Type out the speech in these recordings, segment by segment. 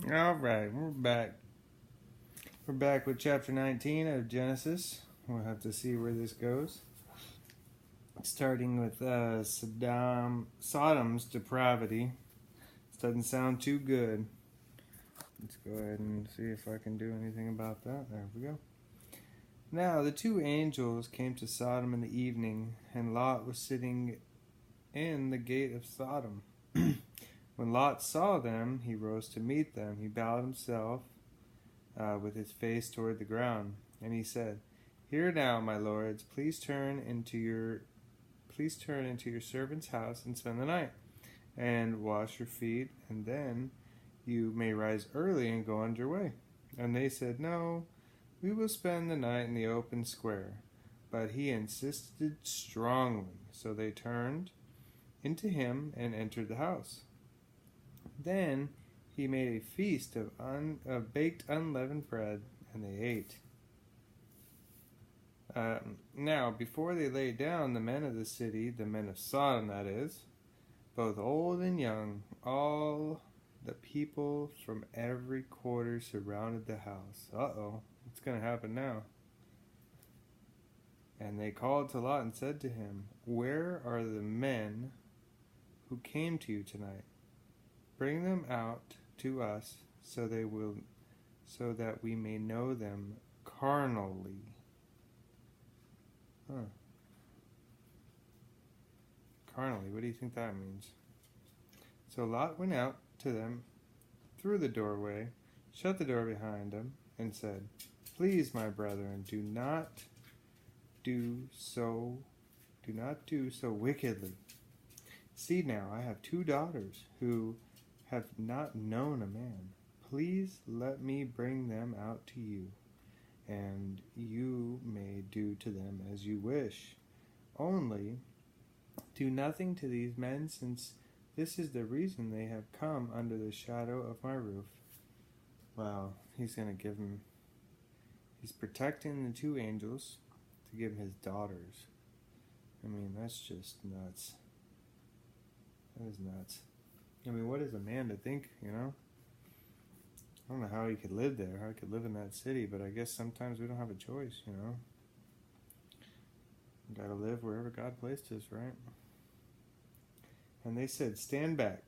All right, we're back. We're back with chapter 19 of Genesis. We'll have to see where this goes. Starting with Sodom's depravity. This doesn't sound too good. Let's go ahead and see if I can do anything about that. There we go. Now the two angels came to Sodom in the evening, and Lot was sitting in the gate of Sodom. When Lot saw them, he rose to meet them. He bowed himself with his face toward the ground, and he said, "Here now, my lords, please turn into your servant's house and spend the night, and wash your feet, and then you may rise early and go on your way." And they said, "No, we will spend the night in the open square." But he insisted strongly, so they turned into him and entered the house. Then he made a feast of baked unleavened bread, and they ate. Now, before they lay down, the men of the city, the men of Sodom, that is, both old and young, all the people from every quarter surrounded the house. Uh-oh, what's going to happen now? And they called to Lot and said to him, "Where are the men who came to you tonight? Bring them out to us, so that we may know them carnally." Carnally, what do you think that means? So Lot went out to them through the doorway, shut the door behind him, and said, "Please, my brethren, do not do so wickedly. See now, I have 2 daughters who have not known a man. Please let me bring them out to you, and you may do to them as you wish. Only do nothing to these men, since this is the reason they have come under the shadow of my roof." Wow, he's protecting the 2 angels to give him his daughters. I mean, that's just nuts. That is nuts. I mean, what is a man to think, you know? I don't know how he could live there, how he could live in that city, but I guess sometimes we don't have a choice, you know? We gotta live wherever God placed us, right? And they said, "Stand back."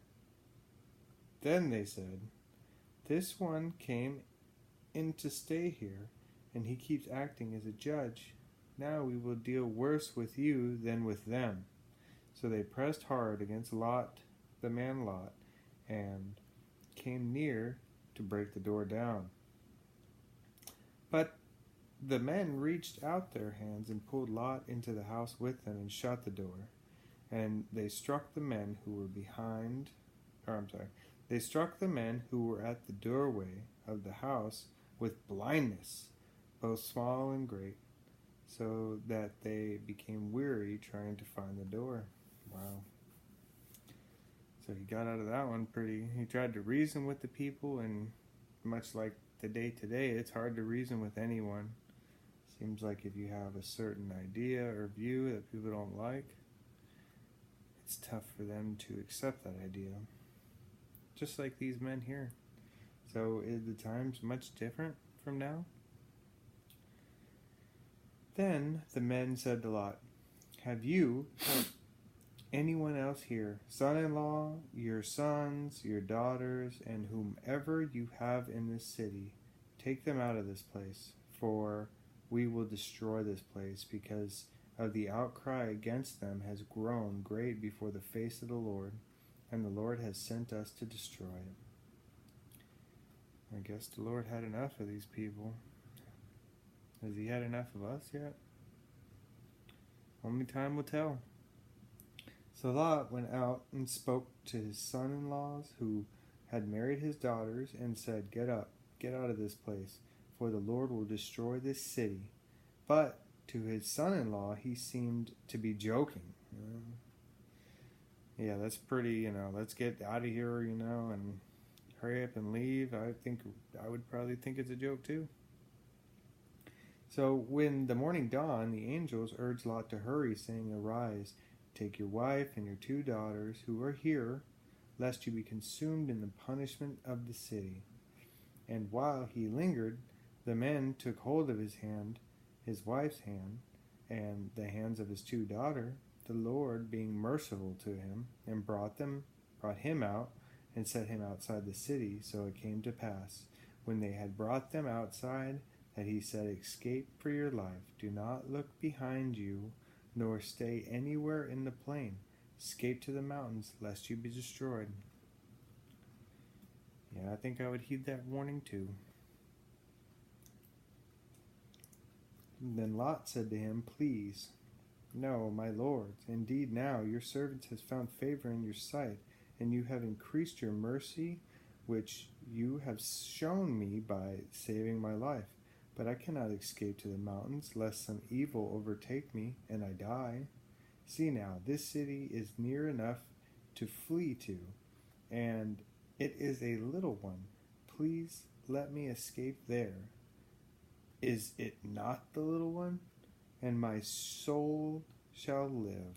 Then they said, "This one came in to stay here, and he keeps acting as a judge. Now we will deal worse with you than with them." So they pressed hard against Lot, the man Lot, and came near to break the door down. But the men reached out their hands and pulled Lot into the house with them and shut the door. And they struck the men who were at the doorway of the house with blindness, both small and great, so that they became weary trying to find the door. Wow. So he got out of that one he tried to reason with the people, and much like the day today, it's hard to reason with anyone. Seems like if you have a certain idea or view that people don't like, it's tough for them to accept that idea. Just like these men here. So is the times much different from now? Then the men said to Lot, "Have you anyone else here, son-in-law, your sons, your daughters, and whomever you have in this city? Take them out of this place, for we will destroy this place, because of the outcry against them has grown great before the face of the Lord, and the Lord has sent us to destroy it." I guess the Lord had enough of these people. Has he had enough of us yet? Only time will tell. So Lot went out and spoke to his son-in-laws who had married his daughters, and said, "Get up, get out of this place, for the Lord will destroy this city." But to his son-in-law he seemed to be joking. Yeah, that's pretty, let's get out of here, and hurry up and leave. I would probably think it's a joke too. So when the morning dawned, the angels urged Lot to hurry, saying, "Arise, take your wife and your 2 daughters who are here, lest you be consumed in the punishment of the city." And while he lingered, the men took hold of his hand, his wife's hand, and the hands of his two daughters, the Lord being merciful to him, and brought him out, and set him outside the city. So it came to pass, when they had brought them outside, that he said, Escape for your life. Do not look behind you, nor stay anywhere in the plain. Escape to the mountains, lest you be destroyed. Yeah, I think I would heed that warning too. Then Lot said to him, Please, no, my lord, indeed now your servant has found favor in your sight, and you have increased your mercy, which you have shown me by saving my life. But I cannot escape to the mountains, lest some evil overtake me, and I die. See now, this city is near enough to flee to, and it is a little one. Please let me escape there. Is it not the little one? And my soul shall live.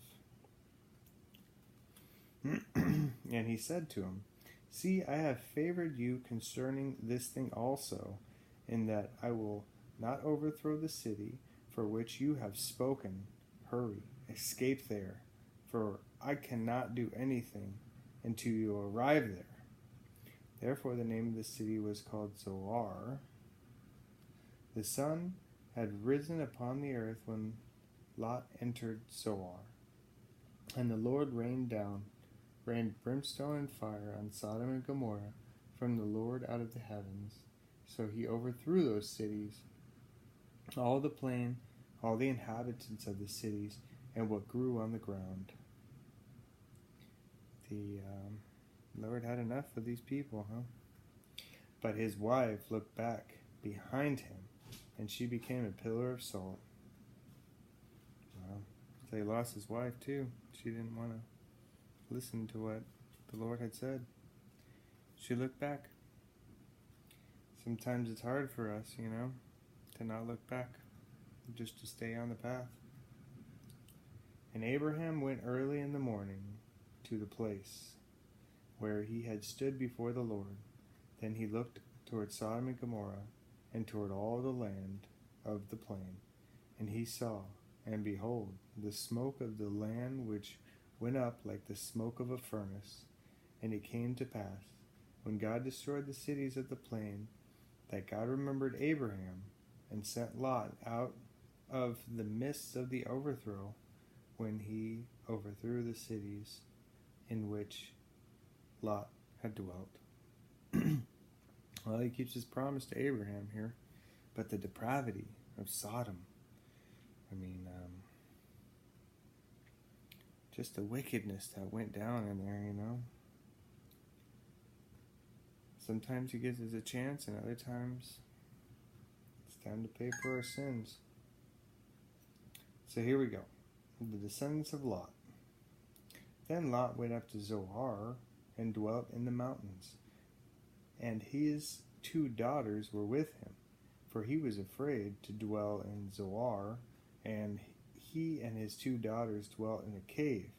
And he said to him, See, I have favored you concerning this thing also, in that I will not overthrow the city for which you have spoken. Hurry, escape there, for I cannot do anything until you arrive there. Therefore the name of the city was called Zoar. The sun had risen upon the earth when Lot entered Zoar. And the Lord rained brimstone and fire on Sodom and Gomorrah from the Lord out of the heavens. So he overthrew those cities, all the plain, all the inhabitants of the cities, and what grew on the ground. The Lord had enough of these people, huh? But his wife looked back behind him, and she became a pillar of salt. Well, so he lost his wife too. She didn't want to listen to what the Lord had said. She looked back. Sometimes it's hard for us, to not look back, just to stay on the path. And Abraham went early in the morning to the place where he had stood before the Lord. Then he looked toward Sodom and Gomorrah, and toward all the land of the plain. And he saw, and behold, the smoke of the land which went up like the smoke of a furnace. And it came to pass, when God destroyed the cities of the plain, that God remembered Abraham, and sent Lot out of the midst of the overthrow, when he overthrew the cities in which Lot had dwelt. Well, he keeps his promise to Abraham here, but the depravity of Sodom, just the wickedness that went down in there, Sometimes he gives us a chance, and other times it's time to pay for our sins. So here we go. The descendants of Lot. Then Lot went up to Zoar and dwelt in the mountains, and his two daughters were with him, for he was afraid to dwell in Zoar, and he and his two daughters dwelt in a cave.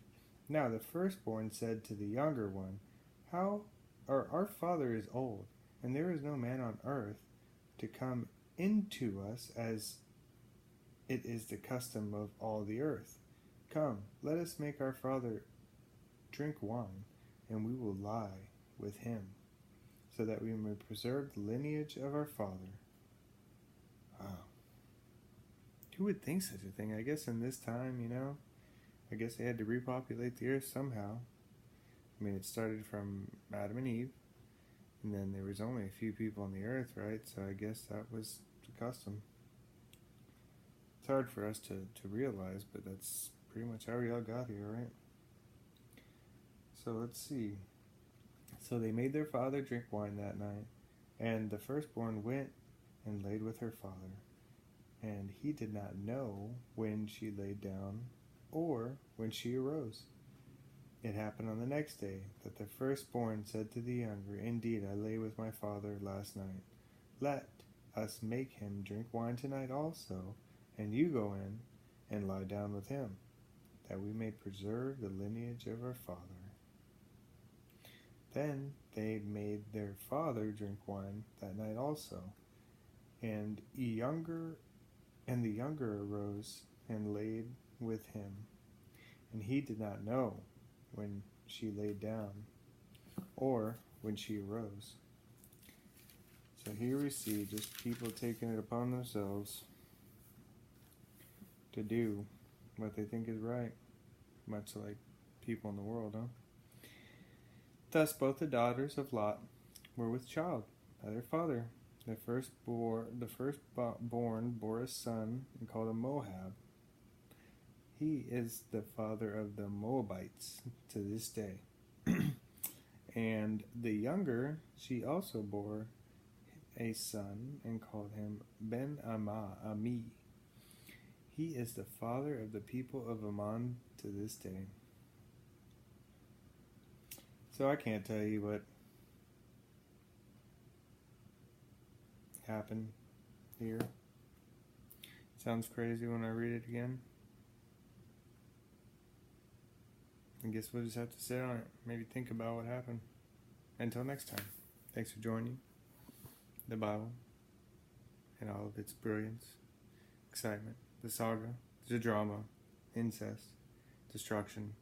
Now the firstborn said to the younger one, Our father is old, and there is no man on earth to come into us, as it is the custom of all the earth. Come, let us make our father drink wine, and we will lie with him, so that we may preserve the lineage of our father. Wow. Who would think such a thing? I guess in this time, I guess they had to repopulate the earth somehow. It started from Adam and Eve, and then there was only a few people on the earth, right? So I guess that was the custom. It's hard for us to realize, but that's pretty much how we all got here, right? So let's see. So they made their father drink wine that night, and the firstborn went and laid with her father. And he did not know when she laid down or when she arose. It happened on the next day that the firstborn said to the younger, Indeed, I lay with my father last night. Let us make him drink wine tonight also, and you go in and lie down with him, that we may preserve the lineage of our father. Then they made their father drink wine that night also. And the younger arose and laid with him. And he did not know when she laid down or when she arose. So here we see just people taking it upon themselves to do what they think is right, much like people in the world, huh? Thus both the daughters of Lot were with child by their father. The firstborn bore a son and called him Moab. He is the father of the Moabites to this day. And the younger, she also bore a son and called him Ben-Ami. He is the father of the people of Ammon to this day. So I can't tell you what happened here. Sounds crazy when I read it again. I guess we'll just have to sit on it. Maybe think about what happened. Until next time. Thanks for joining the Bible and all of its brilliance, excitement, the saga, the drama, incest, destruction.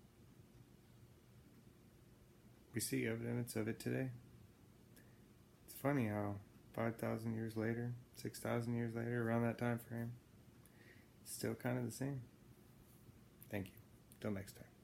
We see evidence of it today. It's funny how 5,000 years later, 6,000 years later, around that time frame, it's still kind of the same. Thank you. Till next time.